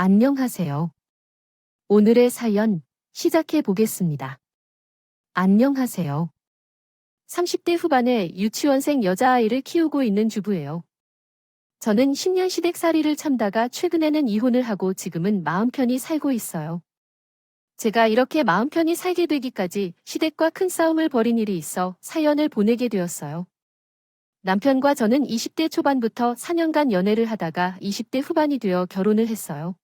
안녕하세요. 오늘의 사연 시작해 보겠습니다. 안녕하세요. 30대 후반의 유치원생 여자아이를 키우고 있는 주부예요. 저는 10년 시댁살이를 참다가 최근에는 이혼을 하고 지금은 마음 편히 살고 있어요. 제가 이렇게 마음 편히 살게 되기까지 시댁과 큰 싸움을 벌인 일이 있어 사연을 보내게 되었어요. 남편과 저는 20대 초반부터 4년간 연애를 하다가 20대 후반이 되어 결혼을 했어요.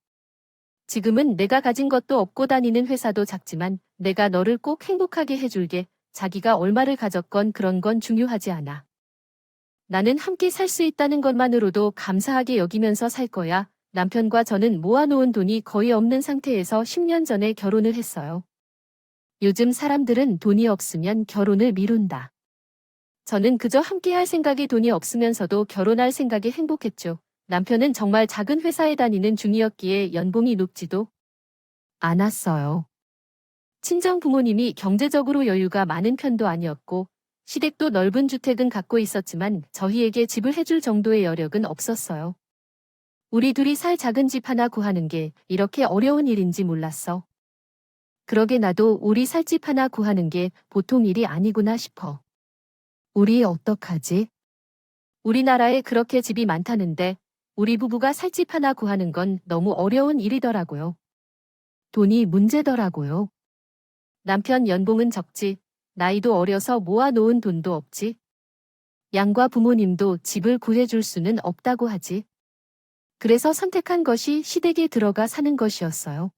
지금은 내가 가진 것도 없고 다니는 회사도 작지만 내가 너를 꼭 행복하게 해줄게. 자기가 얼마를 가졌건 그런 건 중요하지 않아. 나는 함께 살 수 있다는 것만으로도 감사하게 여기면서 살 거야. 남편과 저는 모아놓은 돈이 거의 없는 상태에서 10년 전에 결혼을 했어요. 요즘 사람들은 돈이 없으면 결혼을 미룬다. 저는 그저 함께 할 생각에 돈이 없으면서도 결혼할 생각에 행복했죠. 남편은 정말 작은 회사에 다니는 중이었기에 연봉이 높지도 않았어요. 친정 부모님이 경제적으로 여유가 많은 편도 아니었고, 시댁도 넓은 주택은 갖고 있었지만 저희에게 집을 해줄 정도의 여력은 없었어요. 우리 둘이 살 작은 집 하나 구하는 게 이렇게 어려운 일인지 몰랐어. 그러게 나도 우리 살 집 하나 구하는 게 보통 일이 아니구나 싶어. 우리 어떡하지? 우리나라에 그렇게 집이 많다는데 우리 부부가 살 집 하나 구하는 건 너무 어려운 일이더라고요. 돈이 문제더라고요. 남편 연봉은 적지, 나이도 어려서 모아놓은 돈도 없지. 양가 부모님도 집을 구해줄 수는 없다고 하지. 그래서 선택한 것이 시댁에 들어가 사는 것이었어요.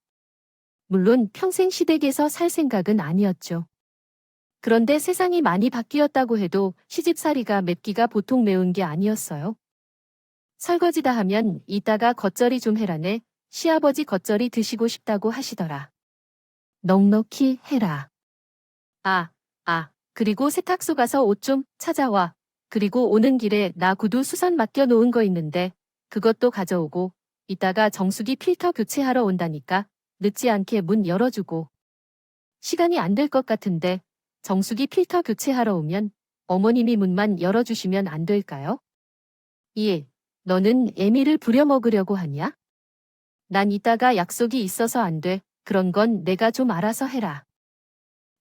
물론 평생 시댁에서 살 생각은 아니었죠. 그런데 세상이 많이 바뀌었다고 해도 시집살이가 맵기가 보통 매운 게 아니었어요. 설거지 다 하면 이따가 겉절이 좀 해라네. 시아버지 겉절이 드시고 싶다고 하시더라. 넉넉히 해라. 그리고 세탁소 가서 옷 좀 찾아와. 그리고 오는 길에 나 구두 수선 맡겨 놓은 거 있는데 그것도 가져오고 이따가 정수기 필터 교체하러 온다니까 늦지 않게 문 열어주고. 시간이 안 될 것 같은데 정수기 필터 교체하러 오면 어머님이 문만 열어주시면 안 될까요? 예, 너는 애미를 부려먹으려고 하냐? 난 이따가 약속이 있어서 안 돼. 그런 건 내가 좀 알아서 해라.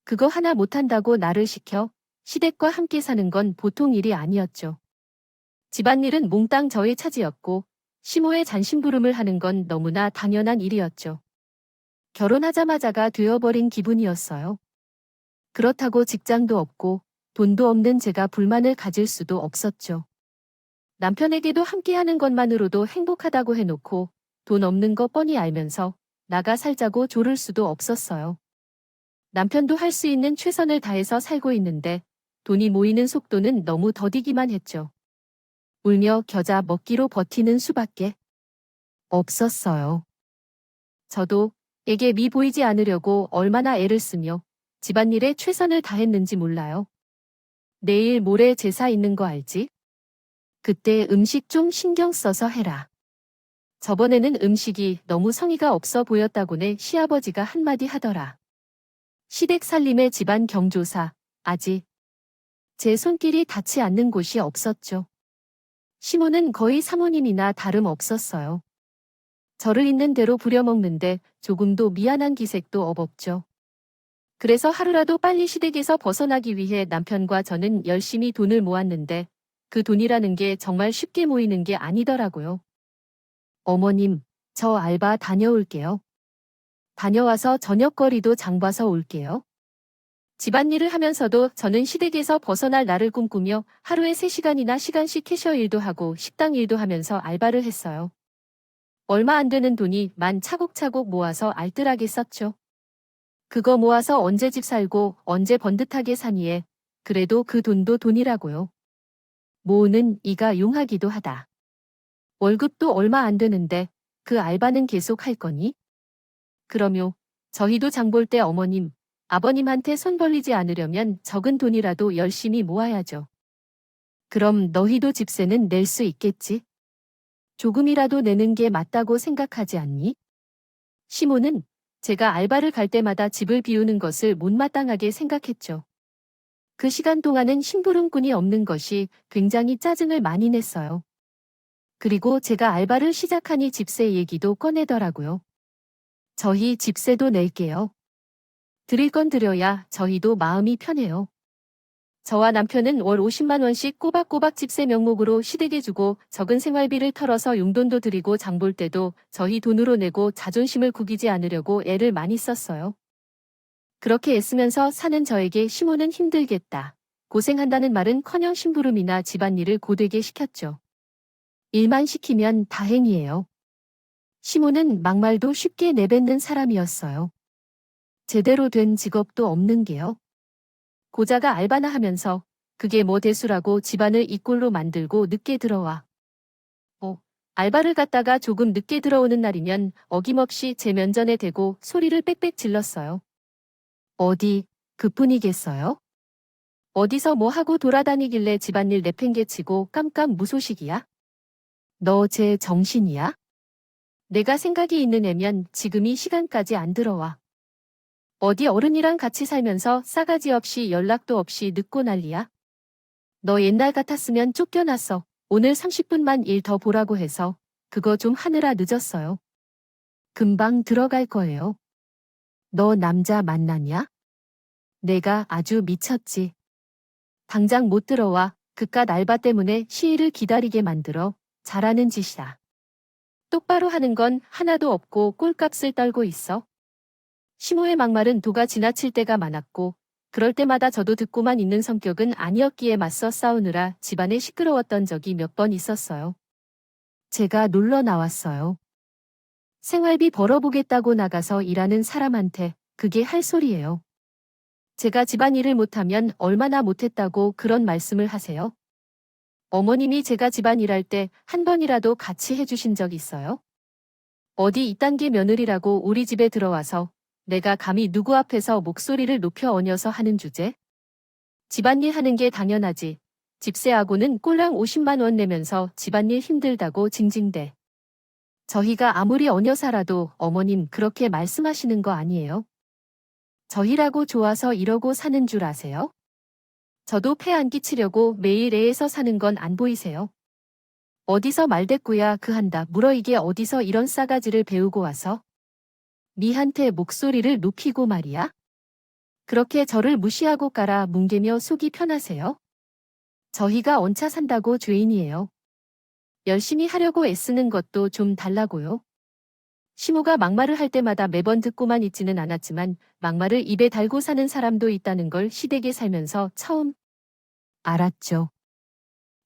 그거 하나 못한다고 나를 시켜 시댁과 함께 사는 건 보통 일이 아니었죠. 집안일은 몽땅 저의 차지였고 시모의 잔심부름을 하는 건 너무나 당연한 일이었죠. 결혼하자마자가 되어버린 기분이었어요. 그렇다고 직장도 없고 돈도 없는 제가 불만을 가질 수도 없었죠. 남편에게도 함께하는 것만으로도 행복하다고 해놓고 돈 없는 거 뻔히 알면서 나가 살자고 조를 수도 없었어요. 남편도 할 수 있는 최선을 다해서 살고 있는데 돈이 모이는 속도는 너무 더디기만 했죠. 울며 겨자 먹기로 버티는 수밖에 없었어요. 저도 애게 미 보이지 않으려고 얼마나 애를 쓰며 집안일에 최선을 다했는지 몰라요. 내일 모레 제사 있는 거 알지? 그때 음식 좀 신경 써서 해라. 저번에는 음식이 너무 성의가 없어 보였다고네 시아버지가 한마디 하더라. 시댁 살림의 집안 경조사, 아직 제 손길이 닿지 않는 곳이 없었죠. 시모는 거의 사모님이나 다름없었어요. 저를 있는 대로 부려먹는데 조금도 미안한 기색도 없었죠. 그래서 하루라도 빨리 시댁에서 벗어나기 위해 남편과 저는 열심히 돈을 모았는데 그 돈이라는 게 정말 쉽게 모이는 게 아니더라고요. 어머님, 저 알바 다녀올게요. 다녀와서 저녁거리도 장 봐서 올게요. 집안일을 하면서도 저는 시댁에서 벗어날 날을 꿈꾸며 하루에 3시간이나 시간씩 캐셔 일도 하고 식당 일도 하면서 알바를 했어요. 얼마 안 되는 돈이 만 차곡차곡 모아서 알뜰하게 썼죠. 그거 모아서 언제 집 살고 언제 번듯하게 사니에 그래도 그 돈도 돈이라고요. 모으는 이가 용하기도 하다. 월급도 얼마 안 되는데 그 알바는 계속 할 거니? 그럼요. 저희도 장볼 때 어머님, 아버님한테 손 벌리지 않으려면 적은 돈이라도 열심히 모아야죠. 그럼 너희도 집세는 낼 수 있겠지? 조금이라도 내는 게 맞다고 생각하지 않니? 시모는 제가 알바를 갈 때마다 집을 비우는 것을 못마땅하게 생각했죠. 그 시간 동안은 심부름꾼이 없는 것이 굉장히 짜증을 많이 냈어요. 그리고 제가 알바를 시작하니 집세 얘기도 꺼내더라고요. 저희 집세도 낼게요. 드릴 건 드려야 저희도 마음이 편해요. 저와 남편은 월 50만 원씩 꼬박꼬박 집세 명목으로 시댁에 주고 적은 생활비를 털어서 용돈도 드리고 장볼 때도 저희 돈으로 내고 자존심을 구기지 않으려고 애를 많이 썼어요. 그렇게 애쓰면서 사는 저에게 시모는 힘들겠다. 고생한다는 말은커녕 심부름이나 집안일을 고되게 시켰죠. 일만 시키면 다행이에요. 시모는 막말도 쉽게 내뱉는 사람이었어요. 제대로 된 직업도 없는 게요. 고자가 알바나 하면서 그게 뭐 대수라고 집안을 이 꼴로 만들고 늦게 들어와. 알바를 갔다가 조금 늦게 들어오는 날이면 어김없이 제 면전에 대고 소리를 빽빽 질렀어요. 어디, 그뿐이겠어요? 어디서 뭐 하고 돌아다니길래 집안일 내팽개치고 깜깜 무소식이야? 너 제 정신이야? 내가 생각이 있는 애면 지금 이 시간까지 안 들어와. 어디 어른이랑 같이 살면서 싸가지 없이 연락도 없이 늦고 난리야? 너 옛날 같았으면 쫓겨났어. 오늘 30분만 일 더 보라고 해서 그거 좀 하느라 늦었어요. 금방 들어갈 거예요. 너 남자 만났냐? 내가 아주 미쳤지. 당장 못 들어와. 그깟 알바 때문에 시일을 기다리게 만들어. 잘하는 짓이다. 똑바로 하는 건 하나도 없고 꼴값을 떨고 있어. 시모의 막말은 도가 지나칠 때가 많았고 그럴 때마다 저도 듣고만 있는 성격은 아니었기에 맞서 싸우느라 집안에 시끄러웠던 적이 몇 번 있었어요. 제가 놀러 나왔어요. 생활비 벌어보겠다고 나가서 일하는 사람한테 그게 할 소리예요. 제가 집안일을 못하면 얼마나 못했다고 그런 말씀을 하세요? 어머님이 제가 집안일할 때 한 번이라도 같이 해주신 적 있어요? 어디 이딴 게 며느리라고 우리 집에 들어와서 내가 감히 누구 앞에서 목소리를 높여 언여서 하는 주제? 집안일 하는 게 당연하지. 집세하고는 꼴랑 50만 원 내면서 집안일 힘들다고 징징대. 저희가 아무리 언여사라도 어머님 그렇게 말씀하시는 거 아니에요? 저희라고 좋아서 이러고 사는 줄 아세요? 저도 폐 안 끼치려고 매일 애에서 사는 건 안 보이세요? 어디서 말대꾸야 그 한다 물어 이게 어디서 이런 싸가지를 배우고 와서? 니한테 목소리를 높이고 말이야? 그렇게 저를 무시하고 깔아 뭉개며 속이 편하세요? 저희가 얹혀 산다고 죄인이에요. 열심히 하려고 애쓰는 것도 좀 달라고요. 시모가 막말을 할 때마다 매번 듣고만 있지는 않았지만 막말을 입에 달고 사는 사람도 있다는 걸 시댁에 살면서 처음 알았죠.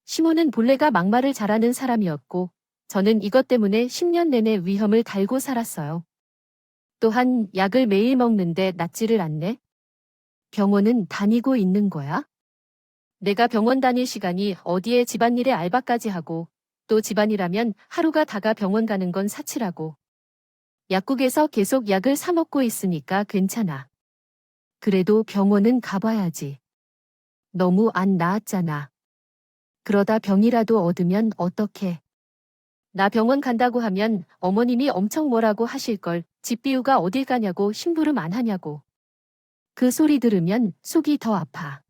시모는 본래가 막말을 잘하는 사람이었고 저는 이것 때문에 10년 내내 위험을 달고 살았어요. 또한 약을 매일 먹는데 낫지를 않네. 병원은 다니고 있는 거야? 내가 병원 다닐 시간이 어디에 집안일에 알바까지 하고 또 집안일하면 하루가 다가 병원 가는 건 사치라고. 약국에서 계속 약을 사 먹고 있으니까 괜찮아. 그래도 병원은 가봐야지. 너무 안 나았잖아. 그러다 병이라도 얻으면 어떡해. 나 병원 간다고 하면 어머님이 엄청 뭐라고 하실걸. 집 비우가 어딜 가냐고 심부름 안 하냐고. 그 소리 들으면 속이 더 아파.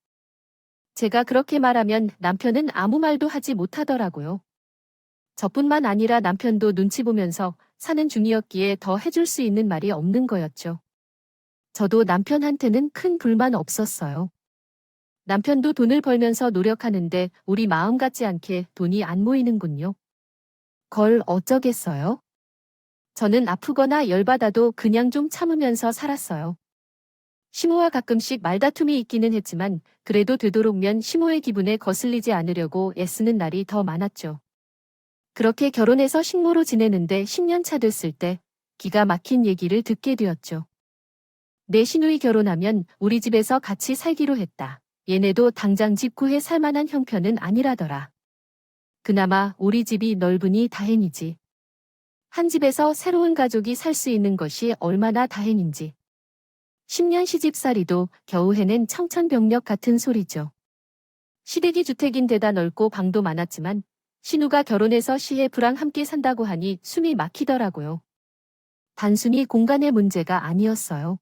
제가 그렇게 말하면 남편은 아무 말도 하지 못하더라고요. 저뿐만 아니라 남편도 눈치 보면서 사는 중이었기에 더 해줄 수 있는 말이 없는 거였죠. 저도 남편한테는 큰 불만 없었어요. 남편도 돈을 벌면서 노력하는데 우리 마음 같지 않게 돈이 안 모이는군요. 걸 어쩌겠어요? 저는 아프거나 열받아도 그냥 좀 참으면서 살았어요. 시모와 가끔씩 말다툼이 있기는 했지만 그래도 되도록면 시모의 기분에 거슬리지 않으려고 애쓰는 날이 더 많았죠. 그렇게 결혼해서 식모로 지내는데 10년 차 됐을 때 기가 막힌 얘기를 듣게 되었죠. 내 시누이 결혼하면 우리 집에서 같이 살기로 했다. 얘네도 당장 집 구해 살 만한 형편은 아니라더라. 그나마 우리 집이 넓으니 다행이지. 한 집에서 새로운 가족이 살 수 있는 것이 얼마나 다행인지. 10년 시집살이도 겨우 해낸 청천벽력 같은 소리죠. 시댁이 주택인데다 넓고 방도 많았지만 신우가 결혼해서 시해 부랑 함께 산다고 하니 숨이 막히더라고요. 단순히 공간의 문제가 아니었어요.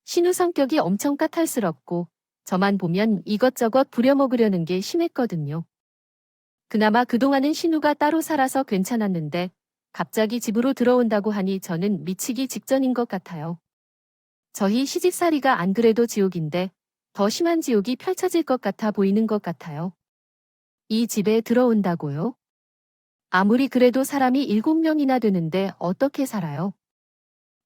신우 성격이 엄청 까탈스럽고 저만 보면 이것저것 부려먹으려는 게 심했거든요. 그나마 그동안은 신우가 따로 살아서 괜찮았는데 갑자기 집으로 들어온다고 하니 저는 미치기 직전인 것 같아요. 저희 시집살이가 안 그래도 지옥인데 더 심한 지옥이 펼쳐질 것 같아 보이는 것 같아요. 이 집에 들어온다고요? 아무리 그래도 사람이 7명이나 되는데 어떻게 살아요?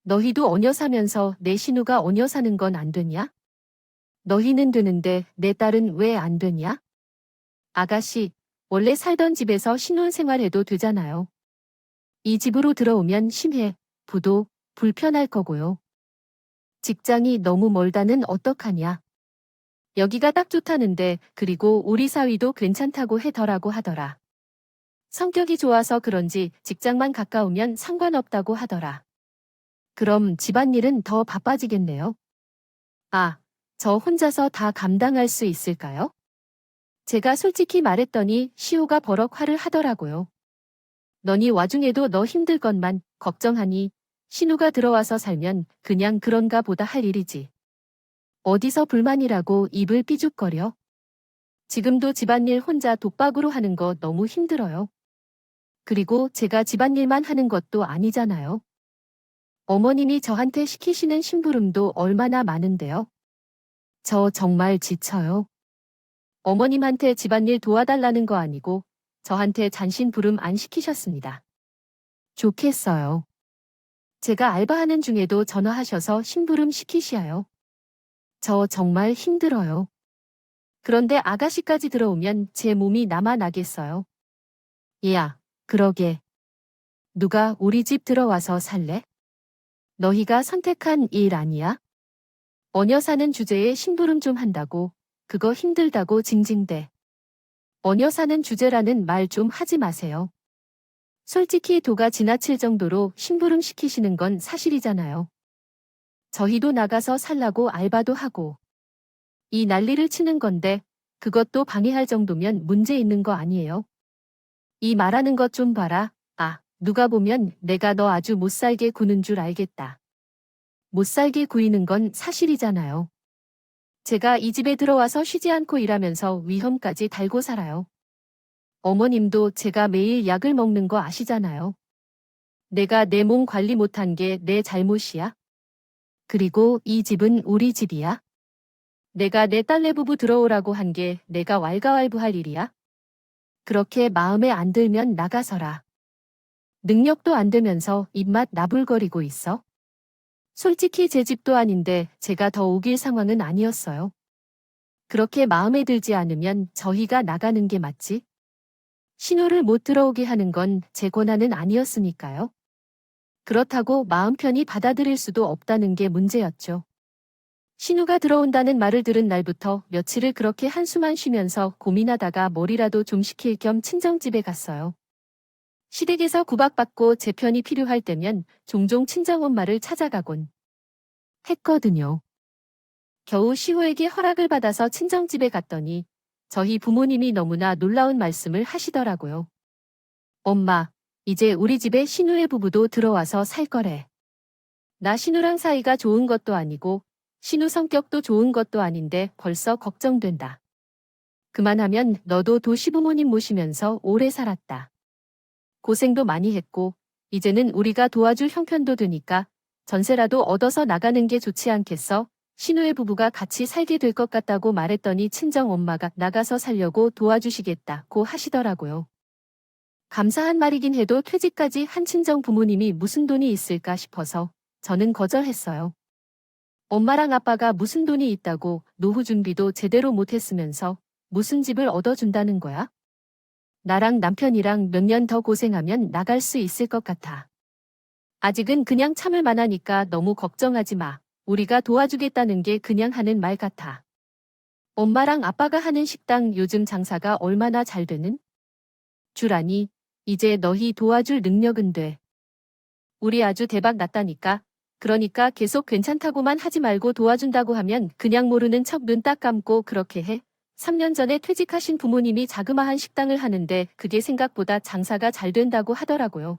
너희도 어녀 사면서 내 신우가 어녀 사는 건 안 되냐? 너희는 되는데 내 딸은 왜 안 되냐? 아가씨, 원래 살던 집에서 신혼생활해도 되잖아요. 이 집으로 들어오면 심해, 부도, 불편할 거고요. 직장이 너무 멀다는 어떡하냐? 여기가 딱 좋다는데 그리고 우리 사위도 괜찮다고 해더라고 하더라. 성격이 좋아서 그런지 직장만 가까우면 상관없다고 하더라. 그럼 집안일은 더 바빠지겠네요. 아, 저 혼자서 다 감당할 수 있을까요? 제가 솔직히 말했더니 시호가 버럭 화를 하더라고요. 너니 와중에도 너 힘들 것만 걱정하니 신우가 들어와서 살면 그냥 그런가 보다 할 일이지. 어디서 불만이라고 입을 삐죽거려? 지금도 집안일 혼자 독박으로 하는 거 너무 힘들어요. 그리고 제가 집안일만 하는 것도 아니잖아요. 어머님이 저한테 시키시는 심부름도 얼마나 많은데요. 저 정말 지쳐요. 어머님한테 집안일 도와달라는 거 아니고 저한테 잔심부름 안 시키셨습니다. 좋겠어요. 제가 알바하는 중에도 전화하셔서 심부름 시키시어요. 저 정말 힘들어요. 그런데 아가씨까지 들어오면 제 몸이 남아나겠어요. 얘야, 그러게. 누가 우리 집 들어와서 살래? 너희가 선택한 일 아니야? 어녀 사는 주제에 심부름 좀 한다고, 그거 힘들다고 징징대. 어녀 사는 주제라는 말 좀 하지 마세요. 솔직히 도가 지나칠 정도로 심부름 시키시는 건 사실이잖아요. 저희도 나가서 살라고 알바도 하고. 이 난리를 치는 건데 그것도 방해할 정도면 문제 있는 거 아니에요? 이 말하는 것 좀 봐라. 아, 누가 보면 내가 너 아주 못살게 구는 줄 알겠다. 못살게 구이는 건 사실이잖아요. 제가 이 집에 들어와서 쉬지 않고 일하면서 위험까지 달고 살아요. 어머님도 제가 매일 약을 먹는 거 아시잖아요. 내가 내 몸 관리 못한 게 내 잘못이야? 그리고 이 집은 우리 집이야? 내가 내 딸내 부부 들어오라고 한 게 내가 왈가왈부할 일이야? 그렇게 마음에 안 들면 나가서라. 능력도 안 되면서 입맛 나불거리고 있어? 솔직히 제 집도 아닌데 제가 더 우길 상황은 아니었어요. 그렇게 마음에 들지 않으면 저희가 나가는 게 맞지? 신호를 못 들어오게 하는 건 제 권한은 아니었으니까요. 그렇다고 마음 편히 받아들일 수도 없다는 게 문제였죠. 신우가 들어온다는 말을 들은 날부터 며칠을 그렇게 한숨만 쉬면서 고민하다가 머리라도 좀 식힐 겸 친정집에 갔어요. 시댁에서 구박받고 제 편이 필요할 때면 종종 친정엄마를 찾아가곤 했거든요. 겨우 시호에게 허락을 받아서 친정집에 갔더니 저희 부모님이 너무나 놀라운 말씀을 하시더라고요. 엄마, 이제 우리 집에 신우의 부부도 들어와서 살 거래. 나 신우랑 사이가 좋은 것도 아니고 신우 성격도 좋은 것도 아닌데 벌써 걱정된다. 그만하면 너도 도시부모님 모시면서 오래 살았다. 고생도 많이 했고 이제는 우리가 도와줄 형편도 되니까 전세라도 얻어서 나가는 게 좋지 않겠어? 신우의 부부가 같이 살게 될 것 같다고 말했더니 친정 엄마가 나가서 살려고 도와주시겠다고 하시더라고요. 감사한 말이긴 해도 퇴직까지 한 친정 부모님이 무슨 돈이 있을까 싶어서 저는 거절했어요. 엄마랑 아빠가 무슨 돈이 있다고 노후 준비도 제대로 못했으면서 무슨 집을 얻어준다는 거야? 나랑 남편이랑 몇 년 더 고생하면 나갈 수 있을 것 같아. 아직은 그냥 참을 만하니까 너무 걱정하지 마. 우리가 도와주겠다는 게 그냥 하는 말 같아. 엄마랑 아빠가 하는 식당 요즘 장사가 얼마나 잘 되는 줄 아니? 이제 너희 도와줄 능력은 돼. 우리 아주 대박 났다니까. 그러니까 계속 괜찮다고만 하지 말고 도와준다고 하면 그냥 모르는 척 눈 딱 감고 그렇게 해. 3년 전에 퇴직하신 부모님이 자그마한 식당을 하는데 그게 생각보다 장사가 잘 된다고 하더라고요.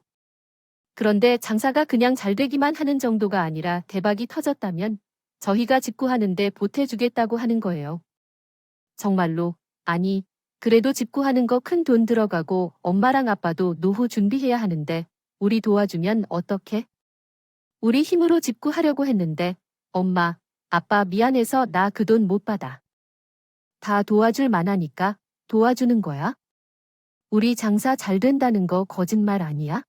그런데 장사가 그냥 잘 되기만 하는 정도가 아니라 대박이 터졌다면 저희가 직구하는데 보태주겠다고 하는 거예요. 정말로, 아니, 그래도 집 구하는 거 큰 돈 들어가고 엄마랑 아빠도 노후 준비해야 하는데 우리 도와주면 어떡해? 우리 힘으로 집 구하려고 했는데 엄마, 아빠 미안해서 나 그 돈 못 받아. 다 도와줄 만하니까 도와주는 거야? 우리 장사 잘 된다는 거 거짓말 아니야?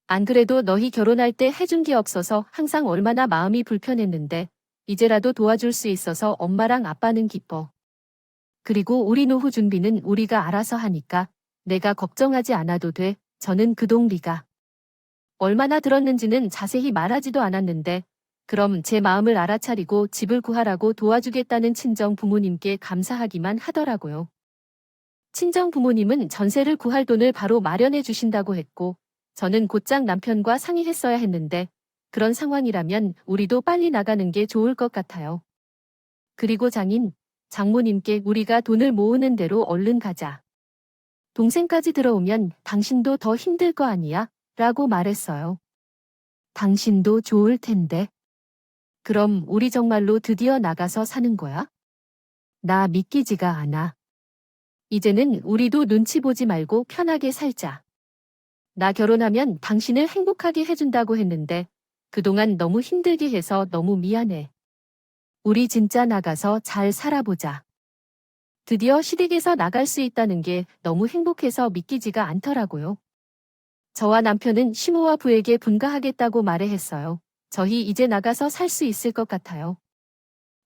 안 그래도 너희 결혼할 때 해준 게 없어서 항상 얼마나 마음이 불편했는데 이제라도 도와줄 수 있어서 엄마랑 아빠는 기뻐. 그리고 우리 노후 준비는 우리가 알아서 하니까 내가 걱정하지 않아도 돼. 저는 그 동리가 얼마나 들었는지는 자세히 말하지도 않았는데 그럼 제 마음을 알아차리고 집을 구하라고 도와주겠다는 친정 부모님께 감사하기만 하더라고요. 친정 부모님은 전세를 구할 돈을 바로 마련해 주신다고 했고 저는 곧장 남편과 상의했어야 했는데 그런 상황이라면 우리도 빨리 나가는 게 좋을 것 같아요. 그리고 장모님께 우리가 돈을 모으는 대로 얼른 가자. 동생까지 들어오면 당신도 더 힘들 거 아니야? 라고 말했어요. 당신도 좋을 텐데. 그럼 우리 정말로 드디어 나가서 사는 거야? 나 믿기지가 않아. 이제는 우리도 눈치 보지 말고 편하게 살자. 나 결혼하면 당신을 행복하게 해준다고 했는데 그동안 너무 힘들게 해서 너무 미안해. 우리 진짜 나가서 잘 살아보자. 드디어 시댁에서 나갈 수 있다는 게 너무 행복해서 믿기지가 않더라고요. 저와 남편은 시모와 부에게 분가하겠다고 말했어요. 저희 이제 나가서 살 수 있을 것 같아요.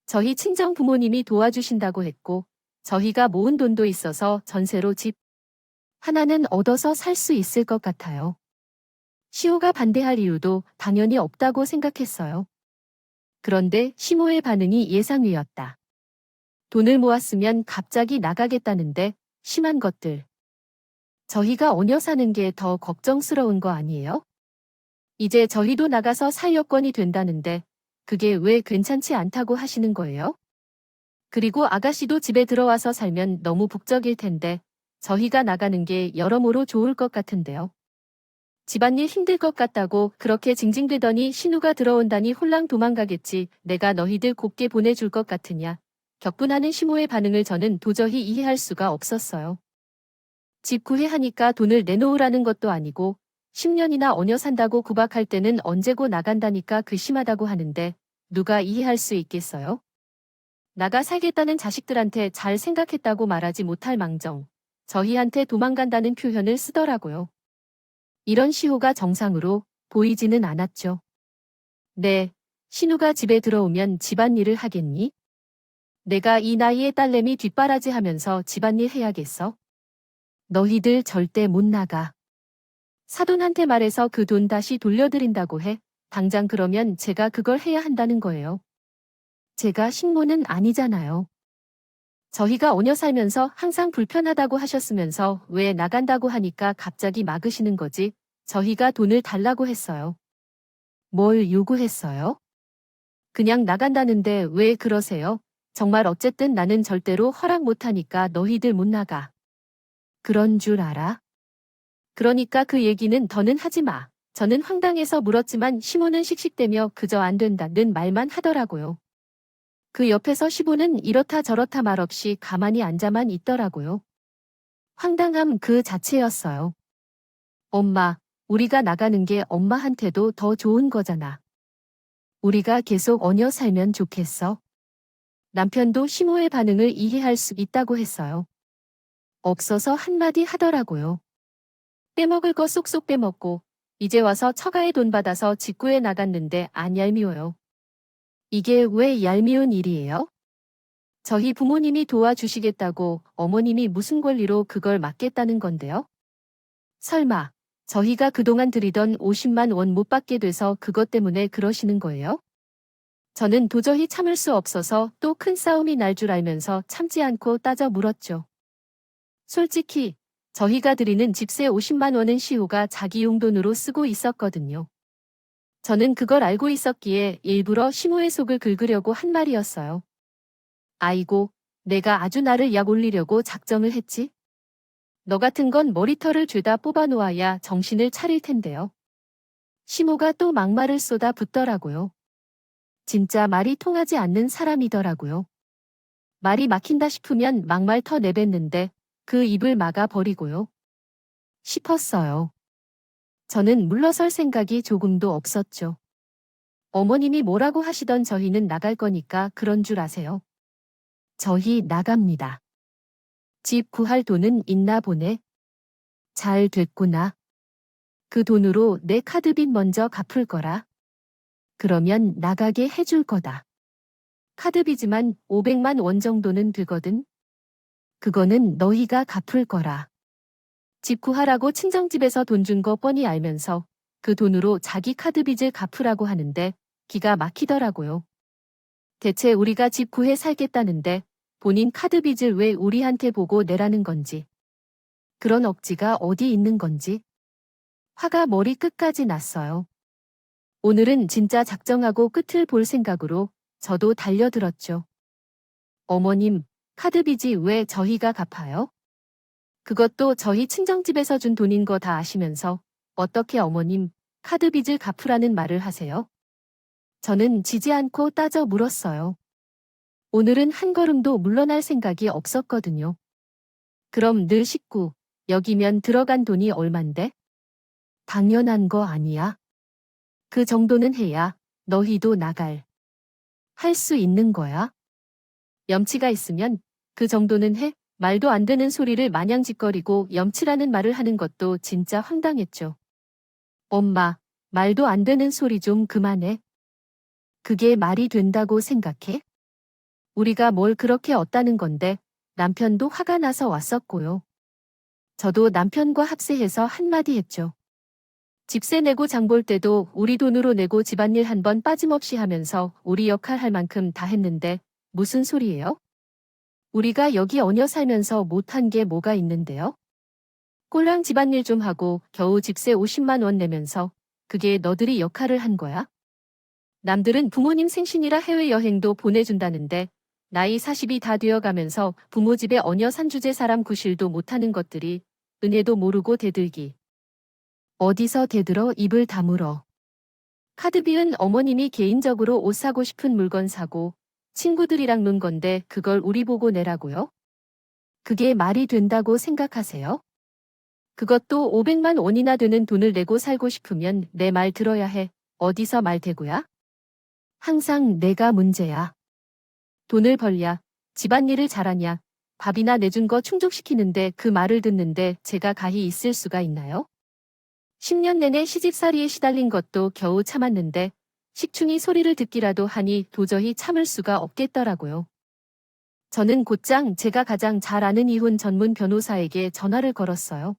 저희 친정 부모님이 도와주신다고 했고 저희가 모은 돈도 있어서 전세로 집 하나는 얻어서 살 수 있을 것 같아요. 시호가 반대할 이유도 당연히 없다고 생각했어요. 그런데 시모의 반응이 예상외였다. 돈을 모았으면 갑자기 나가겠다는데 심한 것들. 저희가 얹어 사는 게 더 걱정스러운 거 아니에요? 이제 저희도 나가서 살 여건이 된다는데 그게 왜 괜찮지 않다고 하시는 거예요? 그리고 아가씨도 집에 들어와서 살면 너무 북적일 텐데 저희가 나가는 게 여러모로 좋을 것 같은데요. 집안일 힘들 것 같다고 그렇게 징징대더니 신우가 들어온다니 홀랑 도망가겠지. 내가 너희들 곱게 보내줄 것 같으냐. 격분하는 시모의 반응을 저는 도저히 이해할 수가 없었어요. 집 구해하니까 돈을 내놓으라는 것도 아니고 10년이나 얹어 산다고 구박할 때는 언제고 나간다니까 괘씸하다고 하는데 누가 이해할 수 있겠어요? 나가 살겠다는 자식들한테 잘 생각했다고 말하지 못할 망정. 저희한테 도망간다는 표현을 쓰더라고요. 이런 시호가 정상으로 보이지는 않았죠. 네, 신우가 집에 들어오면 집안일을 하겠니? 내가 이 나이에 딸내미 뒷바라지 하면서 집안일 해야겠어? 너희들 절대 못 나가. 사돈한테 말해서 그 돈 다시 돌려드린다고 해. 당장 그러면 제가 그걸 해야 한다는 거예요. 제가 식모는 아니잖아요. 저희가 얹어 살면서 항상 불편하다고 하셨으면서 왜 나간다고 하니까 갑자기 막으시는 거지? 저희가 돈을 달라고 했어요. 뭘 요구했어요? 그냥 나간다는데 왜 그러세요? 정말 어쨌든 나는 절대로 허락 못하니까 너희들 못 나가. 그런 줄 알아? 그러니까 그 얘기는 더는 하지 마. 저는 황당해서 물었지만 시모는 씩씩대며 그저 안 된다는 말만 하더라고요. 그 옆에서 시부는 이렇다 저렇다 말없이 가만히 앉아만 있더라고요. 황당함 그 자체였어요. 엄마, 우리가 나가는 게 엄마한테도 더 좋은 거잖아. 우리가 계속 얹어 살면 좋겠어. 남편도 시모의 반응을 이해할 수 있다고 했어요. 없어서 한마디 하더라고요. 빼먹을 거 쏙쏙 빼먹고 이제 와서 처가에 돈 받아서 직구해 나갔는데 안 얄미워요. 이게 왜 얄미운 일이에요? 저희 부모님이 도와주시겠다고 어머님이 무슨 권리로 그걸 맡겠다는 건데요? 설마 저희가 그동안 드리던 50만 원 못 받게 돼서 그것 때문에 그러시는 거예요? 저는 도저히 참을 수 없어서 또 큰 싸움이 날 줄 알면서 참지 않고 따져 물었죠. 솔직히 저희가 드리는 집세 50만 원은 시호가 자기 용돈으로 쓰고 있었거든요. 저는 그걸 알고 있었기에 일부러 시모의 속을 긁으려고 한 말이었어요. 아이고, 내가 아주 나를 약 올리려고 작정을 했지? 너 같은 건 머리털을 죄다 뽑아놓아야 정신을 차릴 텐데요. 시모가 또 막말을 쏟아 붓더라고요. 진짜 말이 통하지 않는 사람이더라고요. 말이 막힌다 싶으면 막말 터 내뱉는데 그 입을 막아 버리고요 싶었어요. 저는 물러설 생각이 조금도 없었죠. 어머님이 뭐라고 하시던 저희는 나갈 거니까 그런 줄 아세요. 저희 나갑니다. 집 구할 돈은 있나 보네. 잘 됐구나. 그 돈으로 내 카드빚 먼저 갚을 거라. 그러면 나가게 해줄 거다. 카드빚이만 500만 원 정도는 들거든. 그거는 너희가 갚을 거라. 집 구하라고 친정집에서 돈 준 거 뻔히 알면서 그 돈으로 자기 카드빚을 갚으라고 하는데 기가 막히더라고요. 대체 우리가 집 구해 살겠다는데 본인 카드빚을 왜 우리한테 보고 내라는 건지. 그런 억지가 어디 있는 건지. 화가 머리 끝까지 났어요. 오늘은 진짜 작정하고 끝을 볼 생각으로 저도 달려들었죠. 어머님, 카드빚이 왜 저희가 갚아요? 그것도 저희 친정집에서 준 돈인 거 다 아시면서 어떻게 어머님, 카드빚을 갚으라는 말을 하세요? 저는 지지 않고 따져 물었어요. 오늘은 한 걸음도 물러날 생각이 없었거든요. 그럼 늘 식구, 여기면 들어간 돈이 얼만데? 당연한 거 아니야? 그 정도는 해야 너희도 나갈. 할 수 있는 거야? 염치가 있으면 그 정도는 해? 말도 안 되는 소리를 마냥 짓거리고 염치라는 말을 하는 것도 진짜 황당했죠. 엄마, 말도 안 되는 소리 좀 그만해. 그게 말이 된다고 생각해? 우리가 뭘 그렇게 얻다는 건데 남편도 화가 나서 왔었고요. 저도 남편과 합세해서 한마디 했죠. 집세 내고 장볼 때도 우리 돈으로 내고 집안일 한 번 빠짐없이 하면서 우리 역할 할 만큼 다 했는데 무슨 소리예요? 우리가 여기 얹어 살면서 못한 게 뭐가 있는데요? 꼴랑 집안일 좀 하고 겨우 집세 50만 원 내면서 그게 너들이 역할을 한 거야? 남들은 부모님 생신이라 해외여행도 보내준다는데 나이 40이 다 되어가면서 부모 집에 얹어 산 주제 사람 구실도 못하는 것들이 은혜도 모르고 대들기. 어디서 대들어 입을 다물어. 카드비은 어머님이 개인적으로 옷 사고 싶은 물건 사고 친구들이랑 논 건데 그걸 우리 보고 내라고요? 그게 말이 된다고 생각하세요? 그것도 500만 원이나 되는 돈을 내고 살고 싶으면 내 말 들어야 해. 어디서 말 대고야? 항상 내가 문제야. 돈을 벌랴, 집안일을 잘하냐, 밥이나 내준 거 충족시키는데 그 말을 듣는데 제가 가히 있을 수가 있나요? 10년 내내 시집살이에 시달린 것도 겨우 참았는데 식충이 소리를 듣기라도 하니 도저히 참을 수가 없겠더라고요. 저는 곧장 제가 가장 잘 아는 이혼 전문 변호사에게 전화를 걸었어요.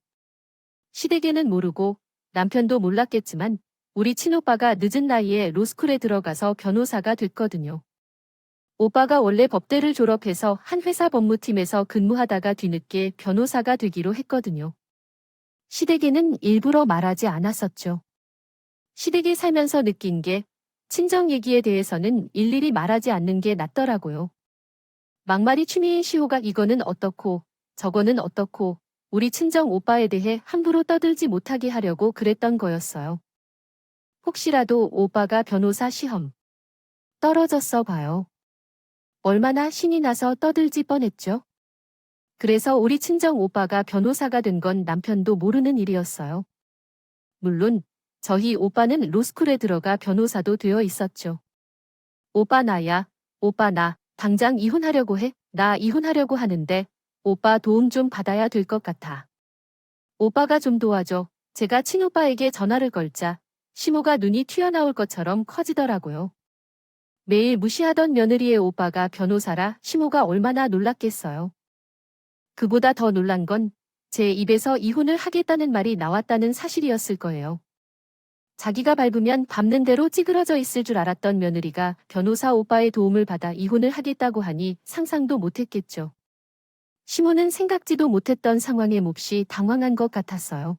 시댁에는 모르고 남편도 몰랐겠지만 우리 친오빠가 늦은 나이에 로스쿨에 들어가서 변호사가 됐거든요. 오빠가 원래 법대를 졸업해서 한 회사 법무팀에서 근무하다가 뒤늦게 변호사가 되기로 했거든요. 시댁에는 일부러 말하지 않았었죠. 시댁에 살면서 느낀 게 친정 얘기에 대해서는 일일이 말하지 않는 게 낫더라고요. 막말이 취미인 시호가 이거는 어떻고 저거는 어떻고 우리 친정 오빠에 대해 함부로 떠들지 못하게 하려고 그랬던 거였어요. 혹시라도 오빠가 변호사 시험 떨어졌어 봐요. 얼마나 신이 나서 떠들지 뻔했죠. 그래서 우리 친정 오빠가 변호사가 된 건 남편도 모르는 일이었어요. 물론 저희 오빠는 로스쿨에 들어가 변호사도 되어 있었죠. 오빠 나야, 오빠 나 당장 이혼하려고 해. 나 이혼하려고 하는데 오빠 도움 좀 받아야 될 것 같아. 오빠가 좀 도와줘. 제가 친오빠에게 전화를 걸자 시모가 눈이 튀어나올 것처럼 커지더라고요. 매일 무시하던 며느리의 오빠가 변호사라 시모가 얼마나 놀랐겠어요. 그보다 더 놀란 건 제 입에서 이혼을 하겠다는 말이 나왔다는 사실이었을 거예요. 자기가 밟으면 밟는 대로 찌그러져 있을 줄 알았던 며느리가 변호사 오빠의 도움을 받아 이혼을 하겠다고 하니 상상도 못했겠죠. 시모는 생각지도 못했던 상황에 몹시 당황한 것 같았어요.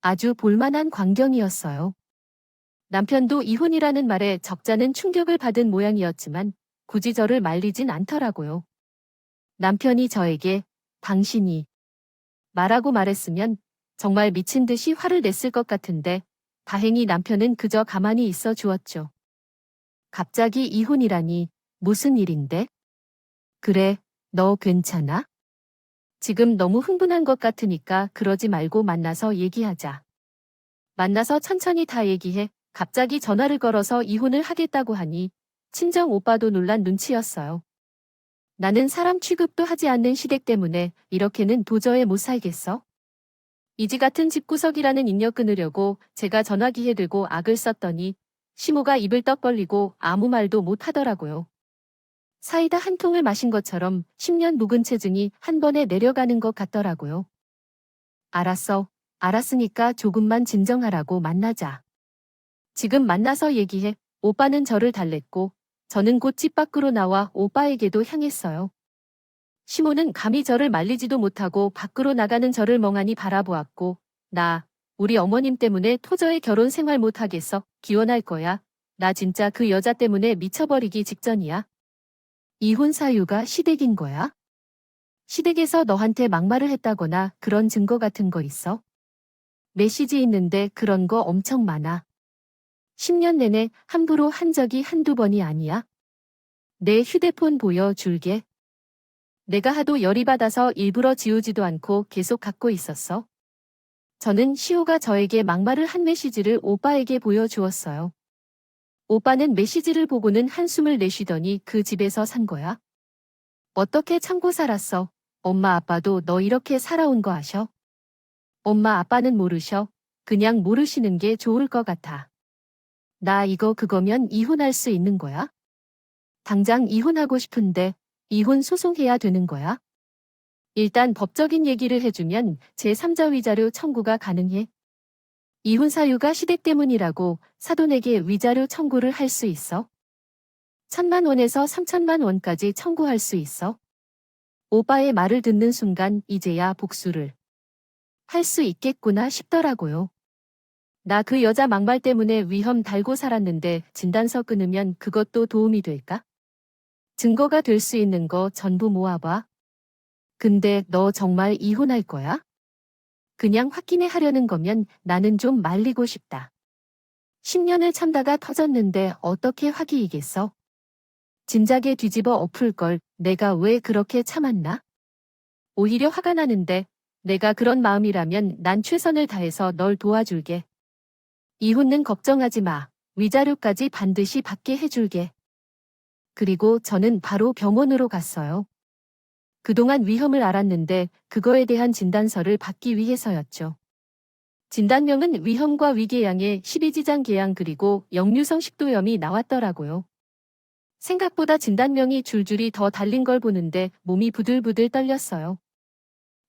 아주 볼만한 광경이었어요. 남편도 이혼이라는 말에 적잖은 충격을 받은 모양이었지만 굳이 저를 말리진 않더라고요. 남편이 저에게 당신이 말하고 말했으면 정말 미친 듯이 화를 냈을 것 같은데 다행히 남편은 그저 가만히 있어 주었죠. 갑자기 이혼이라니 무슨 일인데? 그래, 너 괜찮아? 지금 너무 흥분한 것 같으니까 그러지 말고 만나서 얘기하자. 만나서 천천히 다 얘기해. 갑자기 전화를 걸어서 이혼을 하겠다고 하니 친정 오빠도 놀란 눈치였어요. 나는 사람 취급도 하지 않는 시댁 때문에 이렇게는 도저히 못 살겠어. 이지 같은 집구석이라는 인력 끊으려고 제가 전화기에 들고 악을 썼더니 시모가 입을 떡 벌리고 아무 말도 못 하더라고요. 사이다 한 통을 마신 것처럼 10년 묵은 체증이 한 번에 내려가는 것 같더라고요. 알았어. 알았으니까 조금만 진정하라고 만나자. 지금 만나서 얘기해. 오빠는 저를 달랬고 저는 곧 집 밖으로 나와 오빠에게도 향했어요. 시모는 감히 저를 말리지도 못하고 밖으로 나가는 저를 멍하니 바라보았고 우리 어머님 때문에 토저의 결혼 생활 못하겠어. 기원할 거야. 나 진짜 그 여자 때문에 미쳐버리기 직전이야. 이혼 사유가 시댁인 거야? 시댁에서 너한테 막말을 했다거나 그런 증거 같은 거 있어? 메시지 있는데 그런 거 엄청 많아. 10년 내내 함부로 한 적이 한두 번이 아니야. 내 휴대폰 보여줄게. 내가 하도 열이 받아서 일부러 지우지도 않고 계속 갖고 있었어. 저는 시호가 저에게 막말을 한 메시지를 오빠에게 보여주었어요. 오빠는 메시지를 보고는 한숨을 내쉬더니 그 집에서 산 거야. 어떻게 참고 살았어? 엄마 아빠도 너 이렇게 살아온 거 아셔? 엄마 아빠는 모르셔. 그냥 모르시는 게 좋을 것 같아. 나 이거 그거면 이혼할 수 있는 거야? 당장 이혼하고 싶은데 이혼 소송해야 되는 거야? 일단 법적인 얘기를 해주면 제3자 위자료 청구가 가능해. 이혼 사유가 시댁 때문이라고 사돈에게 위자료 청구를 할 수 있어. 1,000만 원에서 3,000만 원까지 청구할 수 있어. 오빠의 말을 듣는 순간 이제야 복수를 할 수 있겠구나 싶더라고요. 나 그 여자 막말 때문에 위험 달고 살았는데 진단서 끊으면 그것도 도움이 될까? 증거가 될 수 있는 거 전부 모아봐. 근데 너 정말 이혼할 거야? 그냥 확인해 하려는 거면 나는 좀 말리고 싶다. 10년을 참다가 터졌는데 어떻게 화기이겠어? 진작에 뒤집어 엎을 걸 내가 왜 그렇게 참았나? 오히려 화가 나는데 내가 그런 마음이라면 난 최선을 다해서 널 도와줄게. 이혼은 걱정하지 마. 위자료까지 반드시 받게 해줄게. 그리고 저는 바로 병원으로 갔어요. 그동안 위험을 알았는데 그거에 대한 진단서를 받기 위해서였죠. 진단명은 위험과 위궤양의 12지장궤양 그리고 역류성 식도염이 나왔더라고요. 생각보다 진단명이 줄줄이 더 달린 걸 보는데 몸이 부들부들 떨렸어요.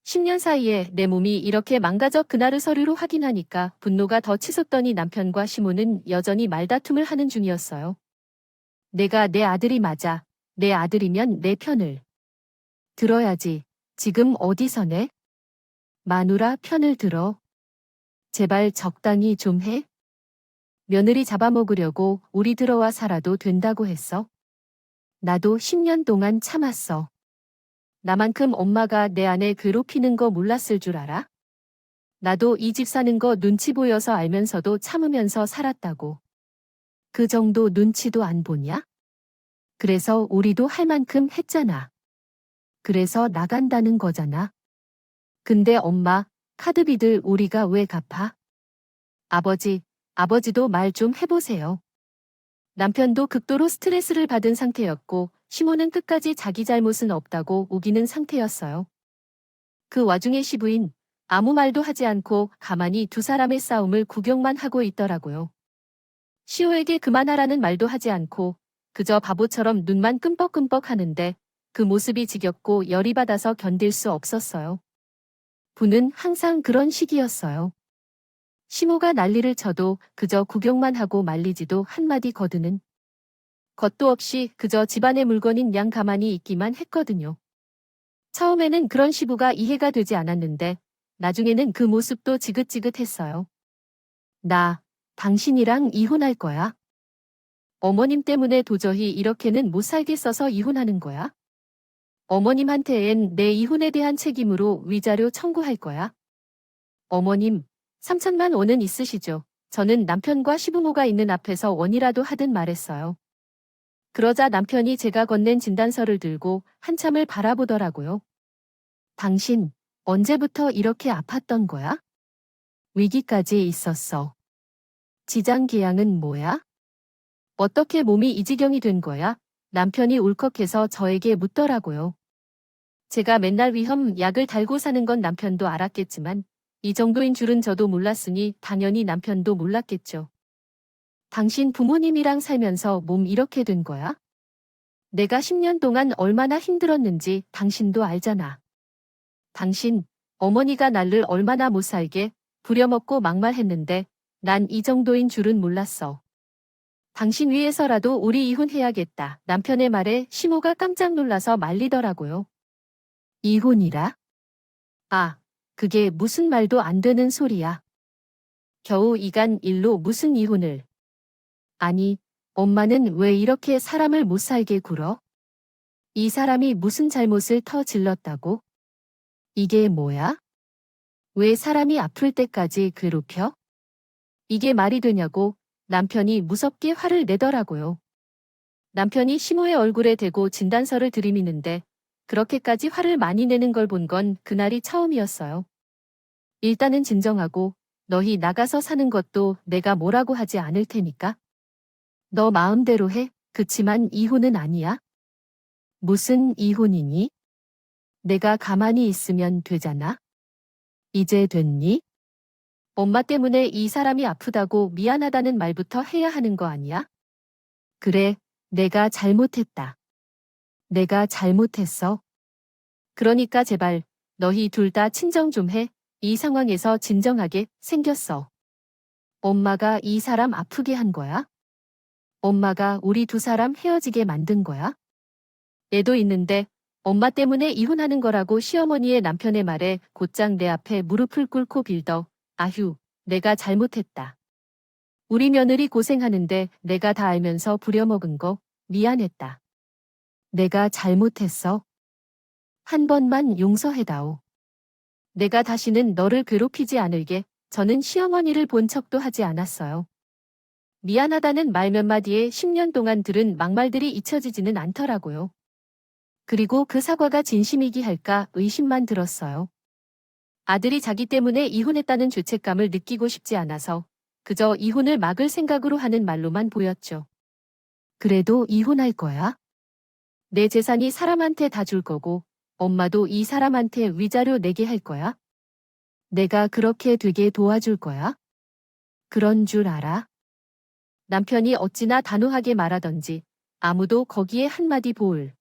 10년 사이에 내 몸이 이렇게 망가져 그날을 서류로 확인하니까 분노가 더 치솟더니 남편과 시모는 여전히 말다툼을 하는 중이었어요. 내가 내 아들이 맞아. 내 아들이면 내 편을 들어야지. 지금 어디서 내 마누라 편을 들어. 제발 적당히 좀 해. 며느리 잡아먹으려고 우리 들어와 살아도 된다고 했어. 나도 10년 동안 참았어. 나만큼 엄마가 내 아내 괴롭히는 거 몰랐을 줄 알아? 나도 이 집 사는 거 눈치 보여서 알면서도 참으면서 살았다고. 그 정도 눈치도 안 보냐? 그래서 우리도 할 만큼 했잖아. 그래서 나간다는 거잖아. 근데 엄마, 카드비들 우리가 왜 갚아? 아버지도 말 좀 해보세요. 남편도 극도로 스트레스를 받은 상태였고 시모는 끝까지 자기 잘못은 없다고 우기는 상태였어요. 그 와중에 시부인 아무 말도 하지 않고 가만히 두 사람의 싸움을 구경만 하고 있더라고요. 시호에게 그만하라는 말도 하지 않고 그저 바보처럼 눈만 끔뻑끔뻑 하는데 그 모습이 지겹고 열이 받아서 견딜 수 없었어요. 부는 항상 그런 식이었어요. 시모가 난리를 쳐도 그저 구경만 하고 말리지도 한마디 거드는 것도 없이 그저 집안의 물건인 양 가만히 있기만 했거든요. 처음에는 그런 시부가 이해가 되지 않았는데 나중에는 그 모습도 지긋지긋했어요. 나 당신이랑 이혼할 거야. 어머님 때문에 도저히 이렇게는 못 살겠어서 이혼하는 거야. 어머님한테엔 내 이혼에 대한 책임으로 위자료 청구할 거야. 어머님, 3,000만 원은 있으시죠? 저는 남편과 시부모가 있는 앞에서 원이라도 하든 말했어요. 그러자 남편이 제가 건넨 진단서를 들고 한참을 바라보더라고요. 당신, 언제부터 이렇게 아팠던 거야? 위기까지 있었어. 지장계양은 뭐야? 어떻게 몸이 이 지경이 된 거야? 남편이 울컥해서 저에게 묻더라고요. 제가 맨날 위험 약을 달고 사는 건 남편도 알았겠지만 이 정도인 줄은 저도 몰랐으니 당연히 남편도 몰랐겠죠. 당신 부모님이랑 살면서 몸 이렇게 된 거야? 내가 10년 동안 얼마나 힘들었는지 당신도 알잖아. 당신, 어머니가 나를 얼마나 못 살게 부려먹고 막말했는데 난 이 정도인 줄은 몰랐어. 당신 위해서라도 우리 이혼해야겠다. 남편의 말에 시모가 깜짝 놀라서 말리더라고요. 이혼이라? 아, 그게 무슨 말도 안 되는 소리야. 겨우 이간 일로 무슨 이혼을. 아니, 엄마는 왜 이렇게 사람을 못 살게 굴어? 이 사람이 무슨 잘못을 터질렀다고? 이게 뭐야? 왜 사람이 아플 때까지 괴롭혀? 이게 말이 되냐고 남편이 무섭게 화를 내더라고요. 남편이 시모의 얼굴에 대고 진단서를 들이미는데 그렇게까지 화를 많이 내는 걸 본 건 그날이 처음이었어요. 일단은 진정하고 너희 나가서 사는 것도 내가 뭐라고 하지 않을 테니까. 너 마음대로 해. 그치만 이혼은 아니야. 무슨 이혼이니? 내가 가만히 있으면 되잖아. 이제 됐니? 엄마 때문에 이 사람이 아프다고 미안하다는 말부터 해야 하는 거 아니야? 그래, 내가 잘못했다. 내가 잘못했어. 그러니까 제발 너희 둘 다 친정 좀 해. 이 상황에서 진정하게 생겼어. 엄마가 이 사람 아프게 한 거야? 엄마가 우리 두 사람 헤어지게 만든 거야? 애도 있는데 엄마 때문에 이혼하는 거라고 시어머니의 남편의 말에 곧장 내 앞에 무릎을 꿇고 빌더. 아휴, 내가 잘못했다. 우리 며느리 고생하는데 내가 다 알면서 부려먹은 거 미안했다. 내가 잘못했어. 한 번만 용서해다오. 내가 다시는 너를 괴롭히지 않을게. 저는 시어머니를 본 척도 하지 않았어요. 미안하다는 말 몇 마디에 10년 동안 들은 막말들이 잊혀지지는 않더라고요. 그리고 그 사과가 진심이기 할까 의심만 들었어요. 아들이 자기 때문에 이혼했다는 죄책감을 느끼고 싶지 않아서 그저 이혼을 막을 생각으로 하는 말로만 보였죠. 그래도 이혼할 거야? 내 재산이 사람한테 다 줄 거고 엄마도 이 사람한테 위자료 내게 할 거야? 내가 그렇게 되게 도와줄 거야? 그런 줄 알아? 남편이 어찌나 단호하게 말하던지 아무도 거기에 한마디 보을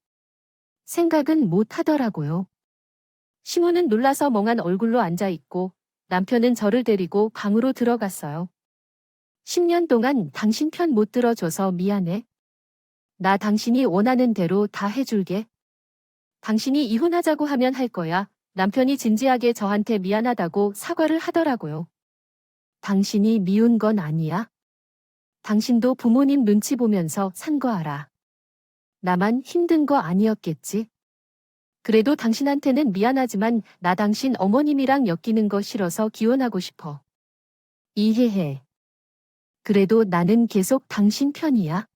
생각은 못 하더라고요. 시모는 놀라서 멍한 얼굴로 앉아있고 남편은 저를 데리고 방으로 들어갔어요. 10년 동안 당신 편 못 들어줘서 미안해. 나 당신이 원하는 대로 다 해줄게. 당신이 이혼하자고 하면 할 거야. 남편이 진지하게 저한테 미안하다고 사과를 하더라고요. 당신이 미운 건 아니야. 당신도 부모님 눈치 보면서 산 거 알아. 나만 힘든 거 아니었겠지. 그래도 당신한테는 미안하지만 나 당신 어머님이랑 엮이는 거 싫어서 기원하고 싶어. 이해해. 그래도 나는 계속 당신 편이야.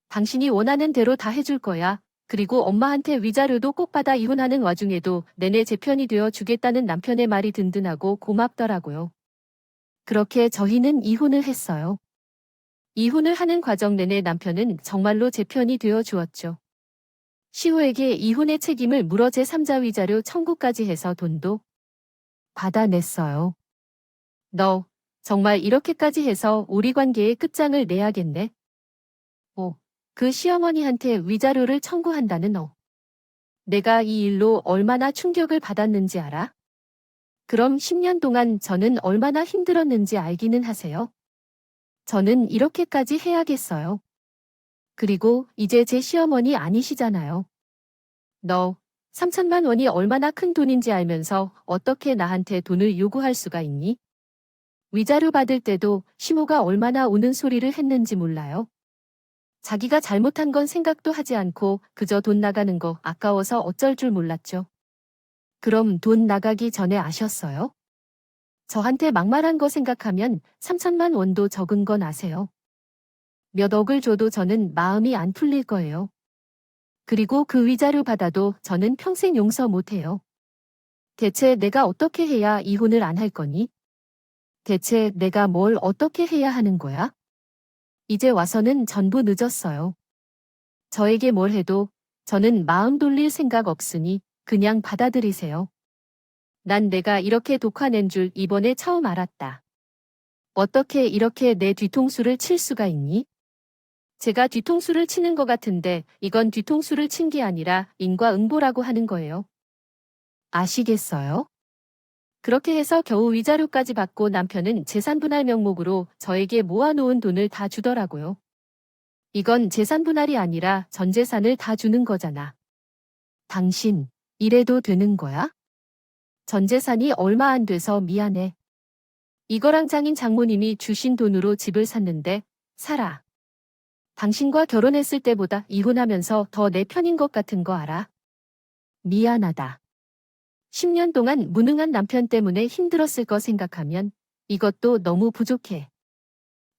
당신이 원하는 대로 다 해줄 거야. 그리고 엄마한테 위자료도 꼭 받아 이혼하는 와중에도 내내 제 편이 되어 주겠다는 남편의 말이 든든하고 고맙더라고요. 그렇게 저희는 이혼을 했어요. 이혼을 하는 과정 내내 남편은 정말로 제 편이 되어 주었죠. 시호에게 이혼의 책임을 물어 제3자 위자료 청구까지 해서 돈도 받아냈어요. 너 정말 이렇게까지 해서 우리 관계에 끝장을 내야겠네. 그 시어머니한테 위자료를 청구한다는 너. 내가 이 일로 얼마나 충격을 받았는지 알아? 그럼 10년 동안 저는 얼마나 힘들었는지 알기는 하세요? 저는 이렇게까지 해야겠어요. 그리고 이제 제 시어머니 아니시잖아요. 너 3천만 원이 얼마나 큰 돈인지 알면서 어떻게 나한테 돈을 요구할 수가 있니? 위자료 받을 때도 시모가 얼마나 우는 소리를 했는지 몰라요. 자기가 잘못한 건 생각도 하지 않고 그저 돈 나가는 거 아까워서 어쩔 줄 몰랐죠. 그럼 돈 나가기 전에 아셨어요? 저한테 막말한 거 생각하면 3천만 원도 적은 건 아세요? 몇 억을 줘도 저는 마음이 안 풀릴 거예요. 그리고 그 위자료 받아도 저는 평생 용서 못해요. 대체 내가 어떻게 해야 이혼을 안 할 거니? 대체 내가 뭘 어떻게 해야 하는 거야? 이제 와서는 전부 늦었어요. 저에게 뭘 해도 저는 마음 돌릴 생각 없으니 그냥 받아들이세요. 난 내가 이렇게 독화낸 줄 이번에 처음 알았다. 어떻게 이렇게 내 뒤통수를 칠 수가 있니? 제가 뒤통수를 치는 것 같은데 이건 뒤통수를 친 게 아니라 인과응보라고 하는 거예요. 아시겠어요? 그렇게 해서 겨우 위자료까지 받고 남편은 재산분할 명목으로 저에게 모아놓은 돈을 다 주더라고요. 이건 재산분할이 아니라 전 재산을 다 주는 거잖아. 당신, 이래도 되는 거야? 전 재산이 얼마 안 돼서 미안해. 이거랑 장인 장모님이 주신 돈으로 집을 샀는데 살아. 당신과 결혼했을 때보다 이혼하면서 더 내 편인 것 같은 거 알아? 미안하다. 10년 동안 무능한 남편 때문에 힘들었을 거 생각하면 이것도 너무 부족해.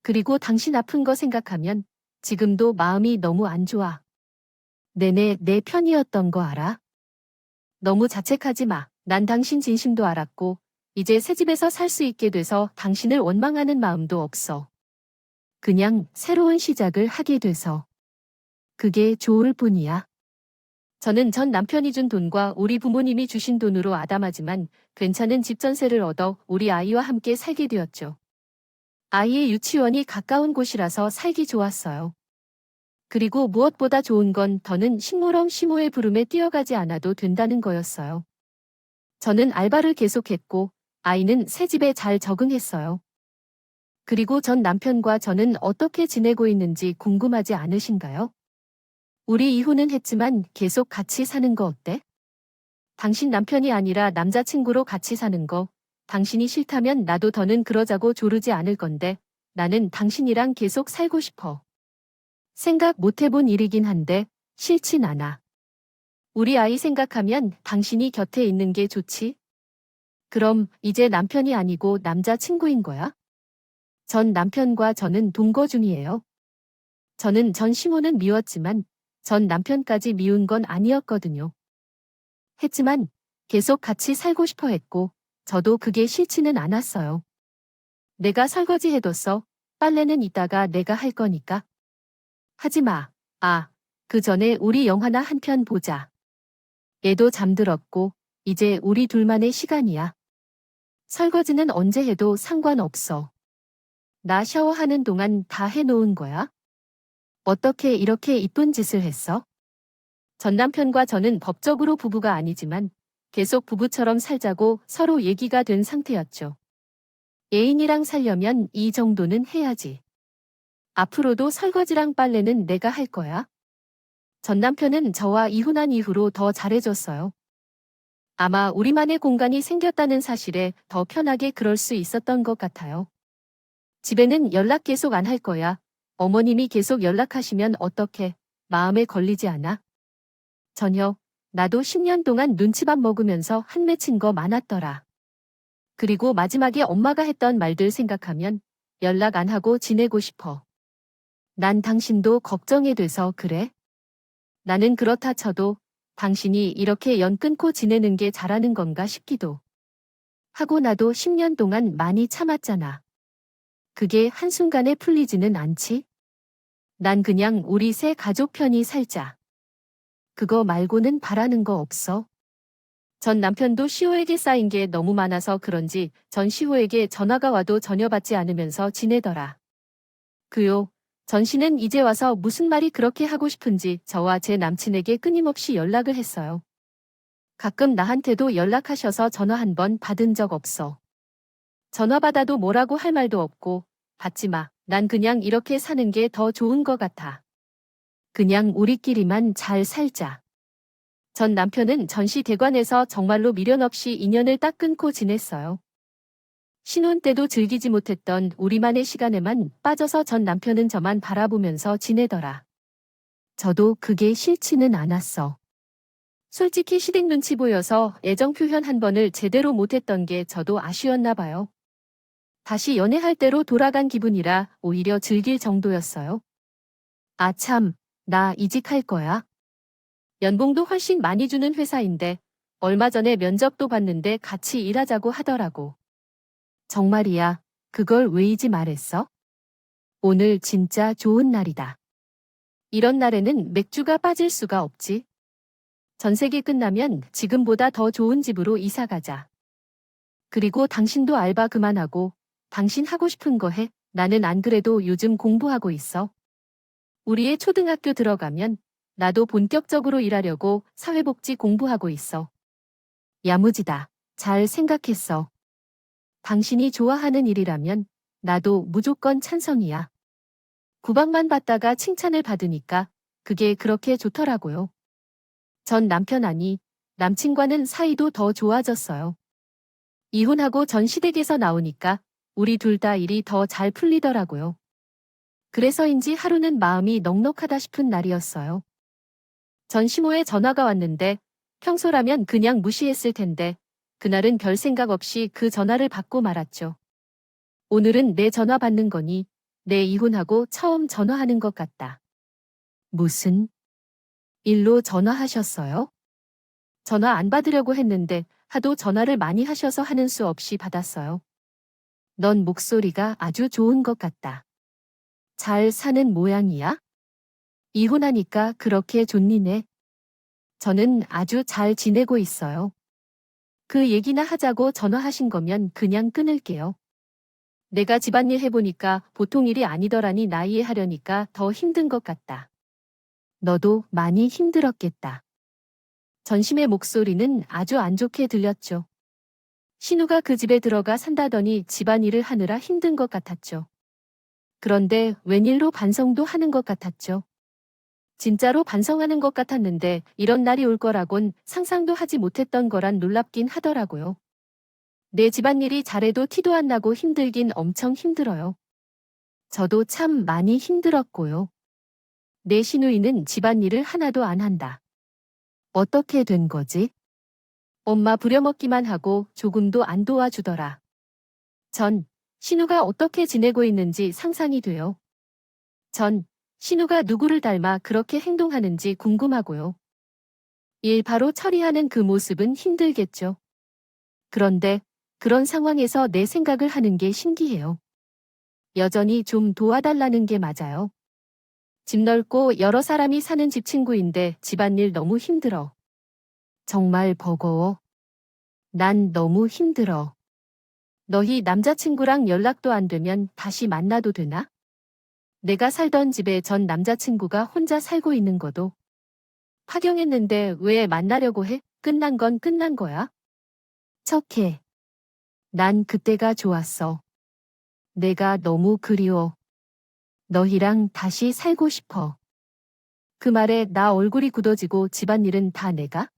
그리고 당신 아픈 거 생각하면 지금도 마음이 너무 안 좋아. 내내 내 편이었던 거 알아? 너무 자책하지 마. 난 당신 진심도 알았고 이제 새 집에서 살 수 있게 돼서 당신을 원망하는 마음도 없어. 그냥 새로운 시작을 하게 돼서. 그게 좋을 뿐이야. 저는 전 남편이 준 돈과 우리 부모님이 주신 돈으로 아담하지만 괜찮은 집 전세를 얻어 우리 아이와 함께 살게 되었죠. 아이의 유치원이 가까운 곳이라서 살기 좋았어요. 그리고 무엇보다 좋은 건 더는 식모럼 시모의 부름에 뛰어가지 않아도 된다는 거였어요. 저는 알바를 계속했고 아이는 새 집에 잘 적응했어요. 그리고 전 남편과 저는 어떻게 지내고 있는지 궁금하지 않으신가요? 우리 이혼은 했지만 계속 같이 사는 거 어때? 당신 남편이 아니라 남자친구로 같이 사는 거, 당신이 싫다면 나도 더는 그러자고 조르지 않을 건데 나는 당신이랑 계속 살고 싶어. 생각 못 해본 일이긴 한데 싫진 않아. 우리 아이 생각하면 당신이 곁에 있는 게 좋지? 그럼 이제 남편이 아니고 남자친구인 거야? 전 남편과 저는 동거 중이에요. 저는 전 시모는 미웠지만 전 남편까지 미운 건 아니었거든요. 했지만 계속 같이 살고 싶어 했고 저도 그게 싫지는 않았어요. 내가 설거지 해뒀어. 빨래는 이따가 내가 할 거니까. 하지 마. 아, 그 전에 우리 영화나 한 편 보자. 애도 잠들었고 이제 우리 둘만의 시간이야. 설거지는 언제 해도 상관없어. 나 샤워하는 동안 다 해놓은 거야? 어떻게 이렇게 이쁜 짓을 했어? 전 남편과 저는 법적으로 부부가 아니지만 계속 부부처럼 살자고 서로 얘기가 된 상태였죠. 애인이랑 살려면 이 정도는 해야지. 앞으로도 설거지랑 빨래는 내가 할 거야. 전 남편은 저와 이혼한 이후로 더 잘해줬어요. 아마 우리만의 공간이 생겼다는 사실에 더 편하게 그럴 수 있었던 것 같아요. 집에는 연락 계속 안 할 거야. 어머님이 계속 연락하시면 어떡해. 마음에 걸리지 않아? 전혀. 나도 10년 동안 눈치밥 먹으면서 한 맺힌 거 많았더라. 그리고 마지막에 엄마가 했던 말들 생각하면 연락 안 하고 지내고 싶어. 난 당신도 걱정이 돼서 그래? 나는 그렇다 쳐도 당신이 이렇게 연 끊고 지내는 게 잘하는 건가 싶기도. 하고 나도 10년 동안 많이 참았잖아. 그게 한순간에 풀리지는 않지? 난 그냥 우리 새 가족 편히 살자. 그거 말고는 바라는 거 없어. 전 남편도 시호에게 쌓인 게 너무 많아서 그런지 전 시호에게 전화가 와도 전혀 받지 않으면서 지내더라. 그요. 전 씨는 이제 와서 무슨 말이 그렇게 하고 싶은지 저와 제 남친에게 끊임없이 연락을 했어요. 가끔 나한테도 연락하셔서 전화 한 번 받은 적 없어. 전화 받아도 뭐라고 할 말도 없고 받지 마. 난 그냥 이렇게 사는 게 더 좋은 것 같아. 그냥 우리끼리만 잘 살자. 전 남편은 전시 대관에서 정말로 미련 없이 인연을 딱 끊고 지냈어요. 신혼 때도 즐기지 못했던 우리만의 시간에만 빠져서 전 남편은 저만 바라보면서 지내더라. 저도 그게 싫지는 않았어. 솔직히 시댁 눈치 보여서 애정 표현 한 번을 제대로 못했던 게 저도 아쉬웠나 봐요. 다시 연애할 때로 돌아간 기분이라 오히려 즐길 정도였어요. 아 참, 나 이직할 거야. 연봉도 훨씬 많이 주는 회사인데 얼마 전에 면접도 봤는데 같이 일하자고 하더라고. 정말이야. 그걸 왜 이지 말했어? 오늘 진짜 좋은 날이다. 이런 날에는 맥주가 빠질 수가 없지. 전세기 끝나면 지금보다 더 좋은 집으로 이사 가자. 그리고 당신도 알바 그만하고 당신 하고 싶은 거 해. 나는 안 그래도 요즘 공부하고 있어. 우리의 초등학교 들어가면 나도 본격적으로 일하려고 사회복지 공부하고 있어. 야무지다. 잘 생각했어. 당신이 좋아하는 일이라면 나도 무조건 찬성이야. 구박만 받다가 칭찬을 받으니까 그게 그렇게 좋더라고요. 전 남편 아니, 남친과는 사이도 더 좋아졌어요. 이혼하고 전 시댁에서 나오니까 우리 둘 다 일이 더 잘 풀리더라고요. 그래서인지 하루는 마음이 넉넉하다 싶은 날이었어요. 전 시모에 전화가 왔는데 평소라면 그냥 무시했을 텐데 그날은 별 생각 없이 그 전화를 받고 말았죠. 오늘은 내 전화 받는 거니 내 이혼하고 처음 전화하는 것 같다. 무슨 일로 전화하셨어요? 전화 안 받으려고 했는데 하도 전화를 많이 하셔서 하는 수 없이 받았어요. 넌 목소리가 아주 좋은 것 같다. 잘 사는 모양이야? 이혼하니까 그렇게 좋니네. 저는 아주 잘 지내고 있어요. 그 얘기나 하자고 전화하신 거면 그냥 끊을게요. 내가 집안일 해보니까 보통 일이 아니더라니 나이에 하려니까 더 힘든 것 같다. 너도 많이 힘들었겠다. 전심의 목소리는 아주 안 좋게 들렸죠. 신우가 그 집에 들어가 산다더니 집안일을 하느라 힘든 것 같았죠. 그런데 웬일로 반성도 하는 것 같았죠. 진짜로 반성하는 것 같았는데 이런 날이 올 거라곤 상상도 하지 못했던 거란 놀랍긴 하더라고요. 내 집안일이 잘해도 티도 안 나고 힘들긴 엄청 힘들어요. 저도 참 많이 힘들었고요. 내 시누이는 집안일을 하나도 안 한다. 어떻게 된 거지? 엄마 부려먹기만 하고 조금도 안 도와주더라. 전 신우가 어떻게 지내고 있는지 상상이 돼요. 전 신우가 누구를 닮아 그렇게 행동하는지 궁금하고요. 일 바로 처리하는 그 모습은 힘들겠죠. 그런데 그런 상황에서 내 생각을 하는 게 신기해요. 여전히 좀 도와달라는 게 맞아요. 집 넓고 여러 사람이 사는 집 친구인데 집안일 너무 힘들어. 정말 버거워. 난 너무 힘들어. 너희 남자친구랑 연락도 안 되면 다시 만나도 되나? 내가 살던 집에 전 남자친구가 혼자 살고 있는 거도 파경했는데 왜 만나려고 해? 끝난 건 끝난 거야? 척해. 난 그때가 좋았어. 내가 너무 그리워. 너희랑 다시 살고 싶어. 그 말에 나 얼굴이 굳어지고 집안일은 다 내가?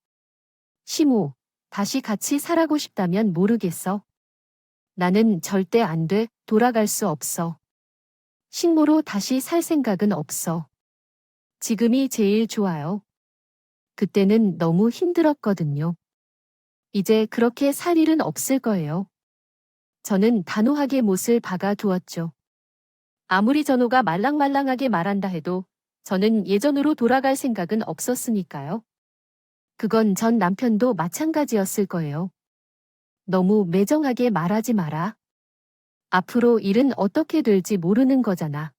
시모, 다시 같이 살아고 싶다면 모르겠어. 나는 절대 안 돼. 돌아갈 수 없어. 식모로 다시 살 생각은 없어. 지금이 제일 좋아요. 그때는 너무 힘들었거든요. 이제 그렇게 살 일은 없을 거예요. 저는 단호하게 못을 박아 두었죠. 아무리 전호가 말랑말랑하게 말한다 해도 저는 예전으로 돌아갈 생각은 없었으니까요. 그건 전 남편도 마찬가지였을 거예요. 너무 매정하게 말하지 마라. 앞으로 일은 어떻게 될지 모르는 거잖아.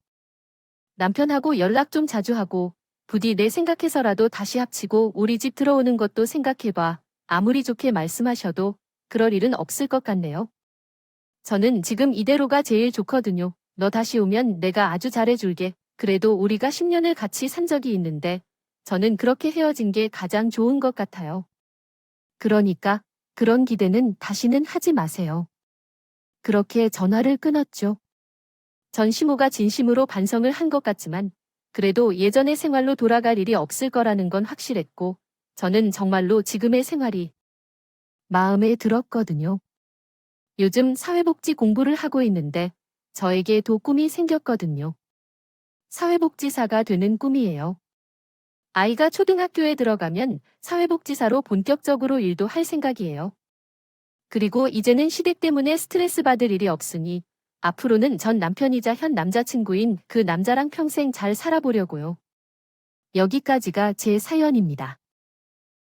남편하고 연락 좀 자주 하고 부디 내 생각해서라도 다시 합치고 우리 집 들어오는 것도 생각해봐. 아무리 좋게 말씀하셔도 그럴 일은 없을 것 같네요. 저는 지금 이대로가 제일 좋거든요. 너 다시 오면 내가 아주 잘해줄게. 그래도 우리가 10년을 같이 산 적이 있는데 저는 그렇게 헤어진 게 가장 좋은 것 같아요. 그러니까 그런 기대는 다시는 하지 마세요. 그렇게 전화를 끊었죠. 전 시모가 진심으로 반성을 한 것 같지만 그래도 예전의 생활로 돌아갈 일이 없을 거라는 건 확실했고 저는 정말로 지금의 생활이 마음에 들었거든요. 요즘 사회복지 공부를 하고 있는데 저에게도 꿈이 생겼거든요. 사회복지사가 되는 꿈이에요. 아이가 초등학교에 들어가면 사회복지사로 본격적으로 일도 할 생각이에요. 그리고 이제는 시댁 때문에 스트레스 받을 일이 없으니 앞으로는 전 남편이자 현 남자친구인 그 남자랑 평생 잘 살아보려고요. 여기까지가 제 사연입니다.